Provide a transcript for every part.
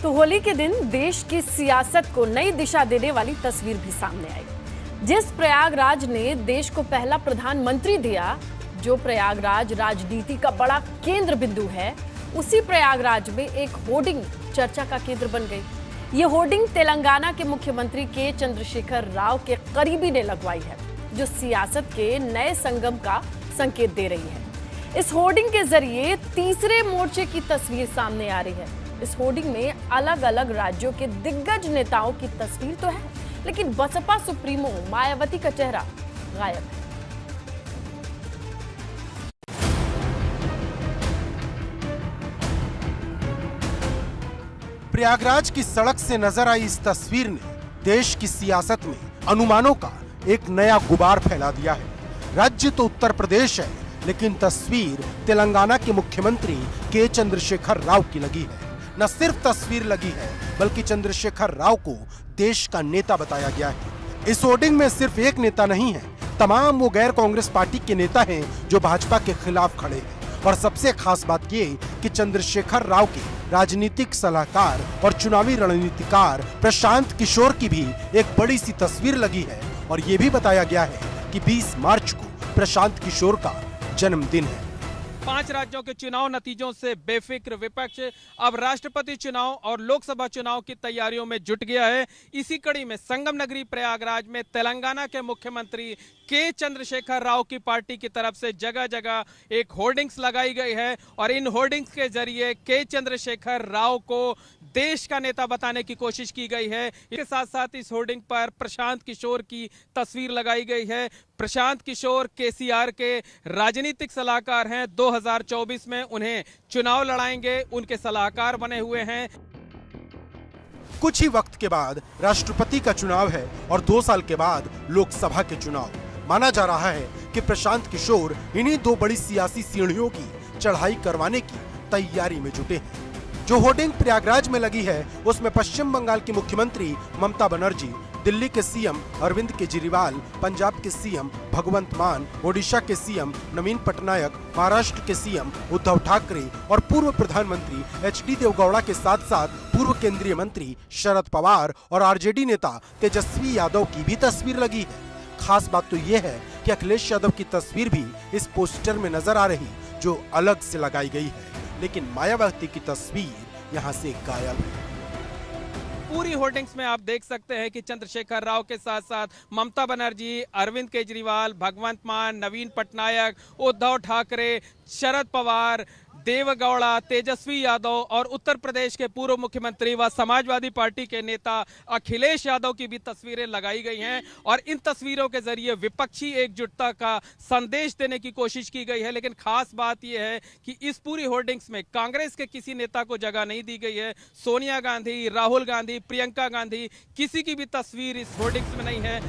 तो होली के दिन देश की सियासत को नई दिशा देने वाली तस्वीर भी सामने आई। जिस प्रयागराज ने देश को पहला प्रधानमंत्री दिया, जो प्रयागराज राजनीति का बड़ा केंद्र बिंदु है, उसी प्रयागराज में एक होर्डिंग चर्चा का केंद्र बन गई। ये होर्डिंग तेलंगाना के मुख्यमंत्री के चंद्रशेखर राव के करीबी ने लगवाई है, जो सियासत के नए संगम का संकेत दे रही है। इस होर्डिंग के जरिए तीसरे मोर्चे की तस्वीर सामने आ रही है। इस होर्डिंग में अलग अलग राज्यों के दिग्गज नेताओं की तस्वीर तो है, लेकिन बसपा सुप्रीमो मायावती का चेहरा गायब है। प्रयागराज की सड़क से नजर आई इस तस्वीर ने देश की सियासत में अनुमानों का एक नया गुबार फैला दिया है। राज्य तो उत्तर प्रदेश है, लेकिन तस्वीर तेलंगाना के मुख्यमंत्री के चंद्रशेखर राव की लगी है। न सिर्फ तस्वीर लगी है, बल्कि चंद्रशेखर राव को देश का नेता बताया गया है। इस होर्डिंग में सिर्फ एक नेता नहीं है, तमाम वो गैर कांग्रेस पार्टी के नेता हैं जो भाजपा के खिलाफ खड़े हैं। और सबसे खास बात ये कि चंद्रशेखर राव के राजनीतिक सलाहकार और चुनावी रणनीतिकार प्रशांत किशोर की भी एक बड़ी सी तस्वीर लगी है। और ये भी बताया गया है कि 20 मार्च को प्रशांत किशोर का जन्मदिन है। 5 राज्यों के चुनाव नतीजों से बेफिक्र विपक्ष अब राष्ट्रपति चुनाव और लोकसभा चुनाव की तैयारियों में जुट गया है। इसी कड़ी में संगम नगरी प्रयागराज में तेलंगाना के मुख्यमंत्री के चंद्रशेखर राव की पार्टी की तरफ से जगह जगह एक होर्डिंग्स लगाई गई है और इन होर्डिंग्स के जरिए के चंद्रशेखर राव को देश का नेता बताने की कोशिश की गई है। इसके साथ साथ इस होर्डिंग पर प्रशांत किशोर की तस्वीर लगाई गई है। प्रशांत किशोर केसीआर के राजनीतिक सलाहकार हैं। 2024 में उन्हें चुनाव लड़ाएंगे, उनके सलाहकार बने हुए हैं। कुछ ही वक्त के बाद राष्ट्रपति का चुनाव है और 2 साल के बाद लोकसभा के चुनाव। माना जा रहा है कि प्रशांत किशोर इन्हीं 2 बड़ी सियासी सीढ़ियों की चढ़ाई करवाने की तैयारी में जुटे हैं। जो होर्डिंग प्रयागराज में लगी है, उसमें पश्चिम बंगाल की मुख्यमंत्री ममता बनर्जी, दिल्ली के सीएम अरविंद केजरीवाल, पंजाब के सीएम भगवंत मान, ओडिशा के सीएम नवीन पटनायक, महाराष्ट्र के सीएम उद्धव ठाकरे और पूर्व प्रधानमंत्री एचडी देवगौड़ा के साथ साथ पूर्व केंद्रीय मंत्री शरद पवार और आरजेडी नेता तेजस्वी यादव की भी तस्वीर लगी है। खास बात तो ये है कि अखिलेश यादव की तस्वीर भी इस पोस्टर में नजर आ रही, जो अलग से लगाई गई है, लेकिन मायावती की तस्वीर यहाँ से गायब है। पूरी होर्डिंग्स में आप देख सकते हैं कि चंद्रशेखर राव के साथ साथ ममता बनर्जी, अरविंद केजरीवाल, भगवंत मान, नवीन पटनायक, उद्धव ठाकरे, शरद पवार, देवगौड़ा, तेजस्वी यादव और उत्तर प्रदेश के पूर्व मुख्यमंत्री व समाजवादी पार्टी के नेता अखिलेश यादव की भी तस्वीरें लगाई गई हैं। और इन तस्वीरों के जरिए विपक्षी एकजुटता का संदेश देने की कोशिश की गई है। लेकिन खास बात यह है कि इस पूरी होर्डिंग्स में कांग्रेस के किसी नेता को जगह नहीं दी गई है। सोनिया गांधी, राहुल गांधी, प्रियंका गांधी, किसी की भी तस्वीर इस होर्डिंग्स में नहीं है।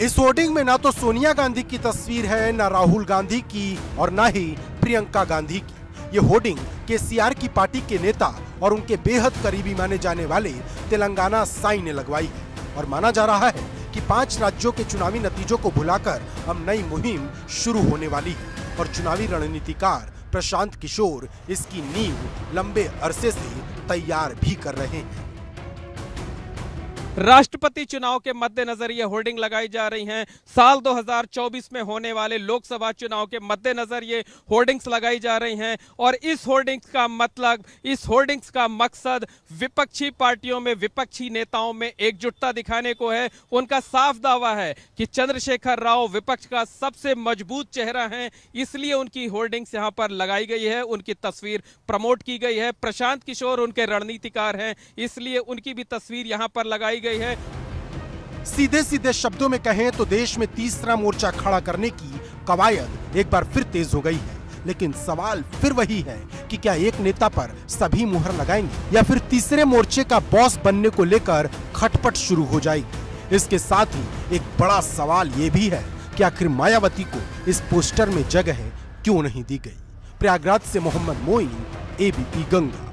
इस होर्डिंग में ना तो सोनिया गांधी की तस्वीर है, ना राहुल गांधी की और ना ही प्रियंका गांधी की। ये होर्डिंग केसीआर की पार्टी के नेता और उनके बेहद करीबी माने जाने वाले तेलंगाना साई ने लगवाई है। और माना जा रहा है कि 5 राज्यों के चुनावी नतीजों को भुलाकर अब नई मुहिम शुरू होने वाली है। और चुनावी रणनीतिकार प्रशांत किशोर इसकी नींव लंबे अरसे से तैयार भी कर रहे हैं। राष्ट्रपति चुनाव के मद्देनजर ये होर्डिंग लगाई जा रही हैं। साल 2024 में होने वाले लोकसभा चुनाव के मद्देनजर ये होर्डिंग्स लगाई जा रही हैं। और इस होर्डिंग्स का मतलब, इस होर्डिंग्स का मकसद विपक्षी पार्टियों में, विपक्षी नेताओं में एकजुटता दिखाने को है। उनका साफ दावा है कि चंद्रशेखर राव विपक्ष का सबसे मजबूत चेहरा है, इसलिए उनकी होर्डिंग्स यहाँ पर लगाई गई है, उनकी तस्वीर प्रमोट की गई है। प्रशांत किशोर उनके रणनीतिकार हैं, इसलिए उनकी भी तस्वीर यहाँ पर लगाई गई है। सीधे सीधे शब्दों में कहें तो देश में तीसरा मोर्चा खड़ा करने की कवायद एक बार फिर तेज हो गई है। लेकिन सवाल फिर वही है कि क्या एक नेता पर सभी मुहर लगाएंगे या फिर तीसरे मोर्चे का बॉस बनने को लेकर खटपट शुरू हो जाएगी। इसके साथ ही एक बड़ा सवाल ये भी है कि आखिर मायावती को इस पोस्टर में जगह क्यों नहीं दी गई। प्रयागराज से मोहम्मद मोइन, एबीपी गंगा।